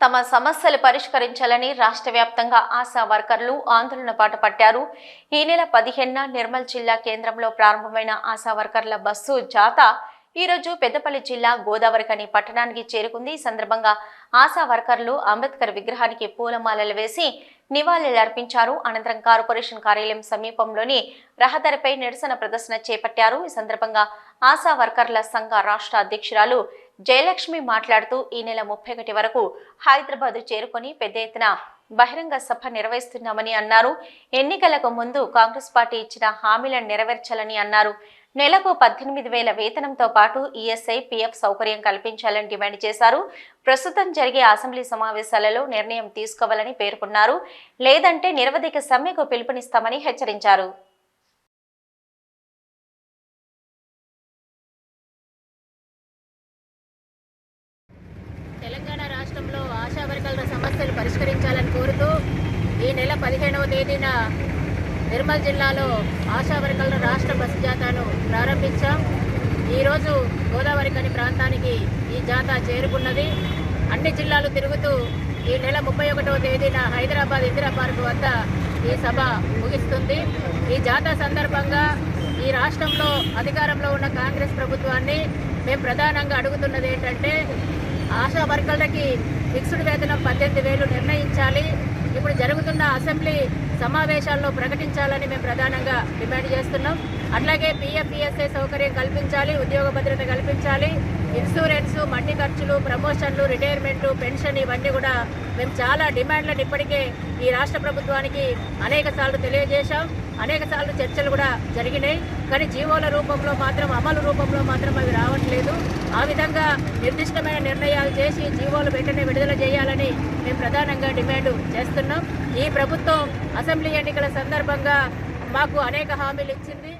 తమ సమస్యలు పరిష్కరించాలని రాష్ట్ర వ్యాప్తంగా ఆశా వర్కర్లు ఆందోళన బాట పట్టారు. ఈ నెల 15న నిర్మల్ జిల్లా కేంద్రంలో ప్రారంభమైన ఆశా వర్కర్ల బస్సు జాథా ఈ రోజు పెద్దపల్లి జిల్లా గోదావరిఖని పట్టణానికి చేరుకుంది. ఈ సందర్భంగా ఆశా వర్కర్లు అంబేద్కర్ విగ్రహానికి పూలమాలలు వేసి నివాళులర్పించారు. అనంతరం కార్పొరేషన్ కార్యాలయం సమీపంలోని రహదారిపై నిరసన ప్రదర్శన చేపట్టారు. ఈ సందర్భంగా ఆశా వర్కర్ల సంఘ రాష్ట్ర అధ్యక్షురాలు జయలక్ష్మి మాట్లాడుతూ ఈ నెల 31 వరకు హైదరాబాద్ చేరుకొని పెద్ద ఎత్తున బహిరంగ సభ నిర్వహిస్తున్నామని అన్నారు. ఎన్నికలకు ముందు కాంగ్రెస్ పార్టీ ఇచ్చిన హామీలను నెరవేర్చాలని అన్నారు. నెలకు 18,000 వేతనంతో పాటు ఈఎస్ఐ, పిఎఫ్ సౌకర్యం కల్పించాలని డిమాండ్ చేశారు. ప్రస్తుతం జరిగే అసెంబ్లీ సమావేశాలలో నిర్ణయం తీసుకోవాలని పేర్కొన్నారు. లేదంటే నిరవధిక సమ్మెకు పిలుపునిస్తామని హెచ్చరించారు. తెలంగాణ రాష్ట్రంలో ఆశా వర్కర్ల సమస్యలు పరిష్కరించాలని కోరుతూ ఈ నెల 15వ తేదీన నిర్మల్ జిల్లాలో ఆశా వర్కర్ల రాష్ట్ర బస్సు జాథాను ప్రారంభించాం. ఈరోజు గోదావరిఖని ప్రాంతానికి ఈ జాథా చేరుకున్నది. అన్ని జిల్లాలు తిరుగుతూ ఈ నెల 31వ తేదీన హైదరాబాద్ ఇందిరా పార్క్ వద్ద ఈ సభ ముగిస్తుంది. ఈ జాథా సందర్భంగా ఈ రాష్ట్రంలో అధికారంలో ఉన్న కాంగ్రెస్ ప్రభుత్వాన్ని మేము ప్రధానంగా అడుగుతున్నది ఏంటంటే, ఆశా వర్కర్లకి ఫిక్స్డ్ వేతనం 18,000 నిర్ణయించాలి. ఇప్పుడు జరుగుతున్న అసెంబ్లీ సమావేశాల్లో ప్రకటించాలని మేము ప్రధానంగా డిమాండ్ చేస్తున్నాం. అట్లాగే పిఎఫ్, ఈఎస్ఐ సౌకర్యం కల్పించాలి, ఉద్యోగ భద్రత కల్పించాలి, ఇన్సూరెన్స్, మట్టి ఖర్చులు, ప్రమోషన్లు, రిటైర్మెంటు, పెన్షన్ ఇవన్నీ కూడా మేము చాలా డిమాండ్లను ఇప్పటికే ఈ రాష్ట్ర ప్రభుత్వానికి అనేక సార్లు తెలియజేశాం. అనేక సార్లు చర్చలు కూడా జరిగినాయి. కానీ జీవోల రూపంలో మాత్రం, అమలు రూపంలో మాత్రం అవి రావట్లేదు. ఆ విధంగా నిర్దిష్టమైన నిర్ణయాలు చేసి జీవోలు వెంటనే విడుదల చేయాలని మేము ప్రధానంగా డిమాండ్ చేస్తున్నాం. ఈ ప్రభుత్వం అసెంబ్లీ ఎన్నికల సందర్భంగా మాకు అనేక హామీలు ఇచ్చింది.